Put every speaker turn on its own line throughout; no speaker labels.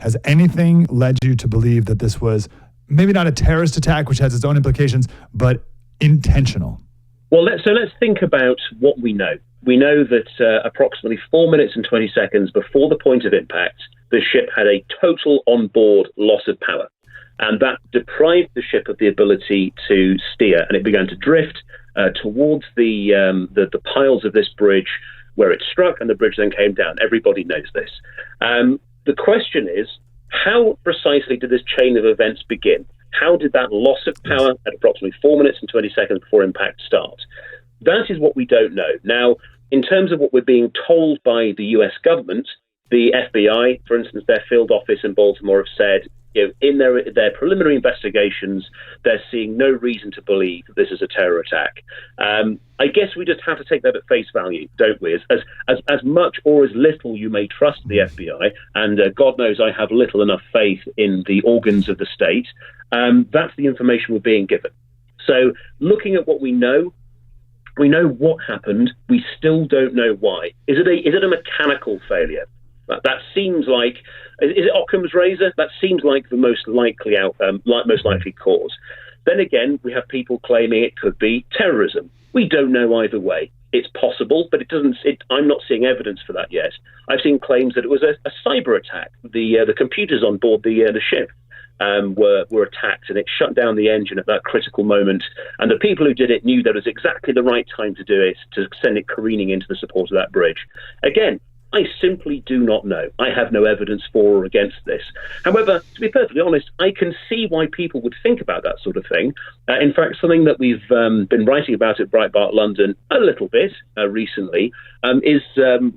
Has anything led you to believe that this was maybe not a terrorist attack, which has its own implications, but intentional?
Well, let's think about what we know. We know that approximately 4 minutes and 20 seconds before the point of impact, the ship had a total onboard loss of power. And that deprived the ship of the ability to steer, and it began to drift towards the piles of this bridge where it struck, and the bridge then came down. Everybody knows this. The question is, how precisely did this chain of events begin? How did that loss of power at approximately 4 minutes and 20 seconds before impact start? That is what we don't know. Now, in terms of what we're being told by the US government, the FBI, for instance, their field office in Baltimore have said, in their preliminary investigations, they're seeing no reason to believe that this is a terror attack. I guess we just have to take that at face value, don't we? As much or as little you may trust the FBI, and God knows I have little enough faith in the organs of the state, that's the information we're being given. So looking at what we know what happened. We still don't know why. Is it a mechanical failure? That seems like, is it Occam's razor? That seems like the most likely cause. Then again, we have people claiming it could be terrorism. We don't know either way. It's possible, but I'm not seeing evidence for that yet. I've seen claims that it was a cyber attack. The computers on board the ship were attacked, and it shut down the engine at that critical moment. And the people who did it knew that was exactly the right time to do it, to send it careening into the support of that bridge. Again, I simply do not know. I have no evidence for or against this. However, to be perfectly honest, I can see why people would think about that sort of thing. In fact, something that we've been writing about at Breitbart London a little bit recently is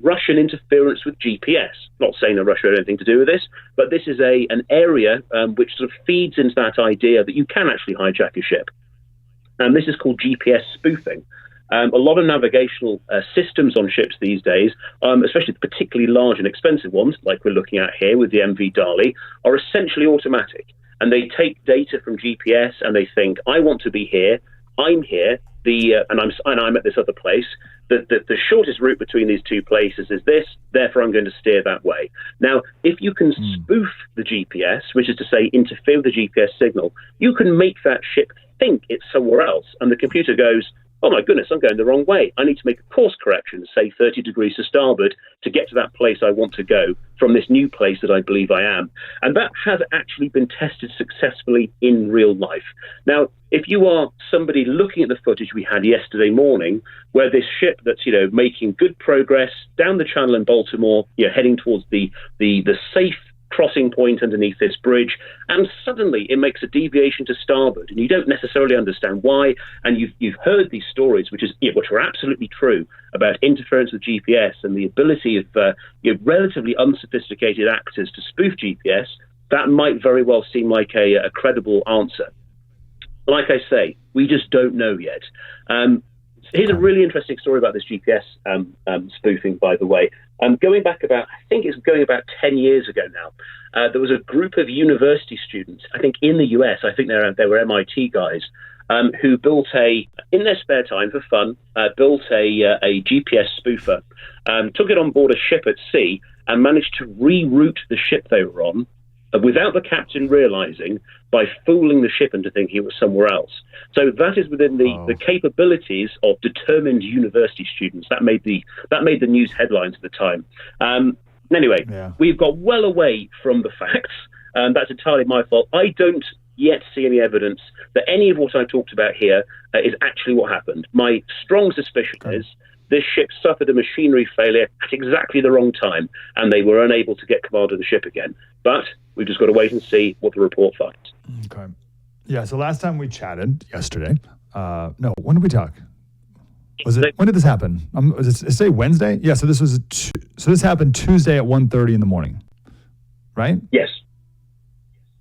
Russian interference with GPS. Not saying that Russia had anything to do with this, but this is an area which sort of feeds into that idea that you can actually hijack a ship. And this is called GPS spoofing. A lot of navigational systems on ships these days, especially particularly large and expensive ones, like we're looking at here with the MV Dali, are essentially automatic. And they take data from GPS and they think, I want to be here, I'm here, and I'm at this other place. The shortest route between these two places is this, therefore I'm going to steer that way. Now, if you can spoof the GPS, which is to say interfere with the GPS signal, you can make that ship think it's somewhere else. And the computer goes, oh my goodness, I'm going the wrong way. I need to make a course correction, say 30 degrees to starboard, to get to that place I want to go from this new place that I believe I am. And that has actually been tested successfully in real life. Now, if you are somebody looking at the footage we had yesterday morning, where this ship that's, making good progress down the channel in Baltimore, heading towards the safe crossing point underneath this bridge, and suddenly it makes a deviation to starboard, and you don't necessarily understand why. And you've heard these stories, which are absolutely true, about interference with GPS and the ability of relatively unsophisticated actors to spoof GPS. That might very well seem like a credible answer. Like I say, we just don't know yet. Here's a really interesting story about this GPS spoofing, by the way. Going back about 10 years ago now, there was a group of university students, I think in the US, I think they were MIT guys, who built in their spare time for fun, built a GPS spoofer, took it on board a ship at sea and managed to reroute the ship they were on without the captain realizing, by fooling the ship into thinking it was somewhere else. So that is within the capabilities of determined university students. That made the news headlines at the time. Anyway, We've got well away from the facts, and that's entirely my fault. I don't yet see any evidence that any of what I talked about here is actually what happened. My strong suspicion is this ship suffered a machinery failure at exactly the wrong time, and they were unable to get command of the ship again. But we've just got to wait and see what the report finds.
Okay. Yeah, so last time we chatted, yesterday, when did we talk? When did this happen? Was it say Wednesday? Yeah, so this happened Tuesday at 1:30 in the morning, right?
Yes.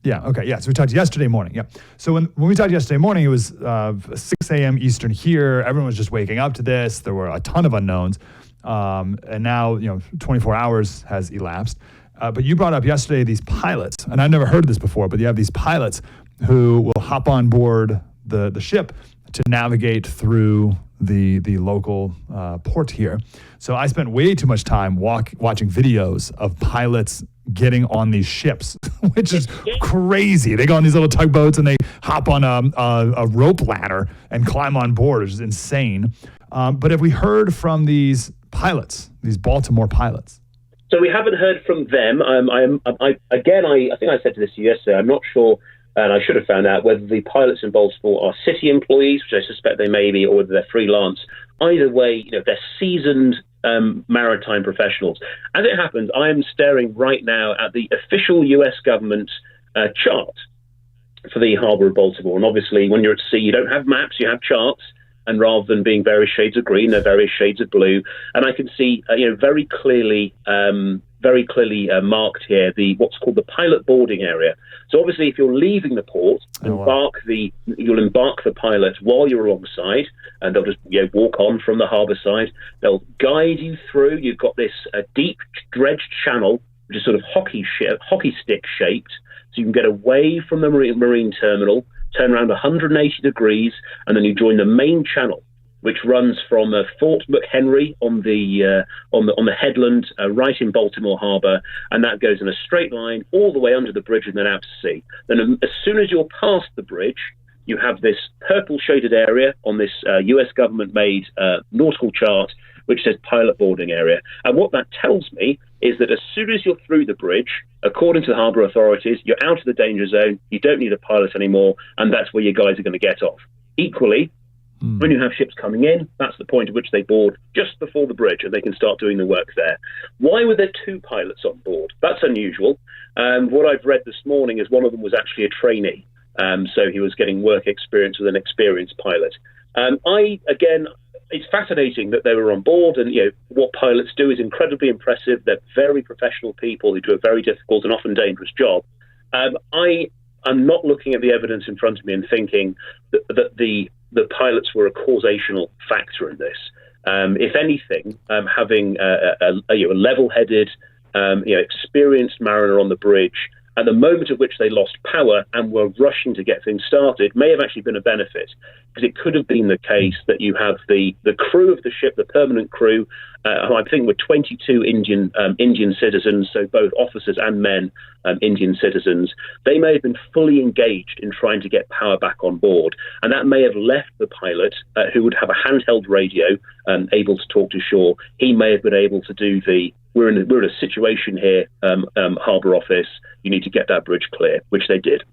Yeah, okay, yeah, so we talked yesterday morning, yeah. So when we talked yesterday morning, it was 6 a.m. Eastern here. Everyone was just waking up to this. There were a ton of unknowns. And now, 24 hours has elapsed. But you brought up yesterday these pilots, and I've never heard of this before, but you have these pilots who will hop on board the ship to navigate through the local port here. So I spent way too much time watching videos of pilots getting on these ships, which is crazy. They go on these little tugboats and they hop on a rope ladder and climb on board, which is insane. But have we heard from these pilots, these Baltimore pilots?
So we haven't heard from them. I think I said to this yesterday, I'm not sure, and I should have found out whether the pilots in Baltimore are city employees, which I suspect they may be, or whether they're freelance. Either way, they're seasoned maritime professionals. As it happens, I am staring right now at the official US government chart for the harbour of Baltimore. And obviously, when you're at sea, you don't have maps, you have charts. And rather than being various shades of green, they're various shades of blue. And I can see, very clearly marked here what's called the pilot boarding area. So obviously, if you're leaving the port, you'll embark the pilot while you're alongside, and they'll just walk on from the harbour side. They'll guide you through. You've got this deep dredged channel, which is sort of hockey stick shaped, so you can get away from the marine terminal, turn around 180 degrees, and then you join the main channel, which runs from Fort McHenry on the headland right in Baltimore Harbour, and that goes in a straight line all the way under the bridge and then out to sea. Then as soon as you're past the bridge, you have this purple shaded area on this US government-made nautical chart, which says pilot boarding area. And what that tells me is that as soon as you're through the bridge, according to the harbour authorities, you're out of the danger zone, you don't need a pilot anymore, and that's where you guys are going to get off. Equally, when you have ships coming in, that's the point at which they board just before the bridge, and they can start doing the work there. Why were there two pilots on board? That's unusual. What I've read this morning is one of them was actually a trainee, so he was getting work experience with an experienced pilot. It's fascinating that they were on board, and what pilots do is incredibly impressive. They're very professional people who do a very difficult and often dangerous job. I am not looking at the evidence in front of me and thinking that the pilots were a causational factor in this. If anything, having a level-headed, experienced mariner on the bridge at the moment at which they lost power and were rushing to get things started may have actually been a benefit, because it could have been the case that you have the crew of the ship, the permanent crew, who I think were 22 Indian citizens, so both officers and men, Indian citizens. They may have been fully engaged in trying to get power back on board, and that may have left the pilot, who would have a handheld radio, able to talk to shore. He may have been able to do we're in a situation here, harbour office, you need to get that bridge clear, which they did.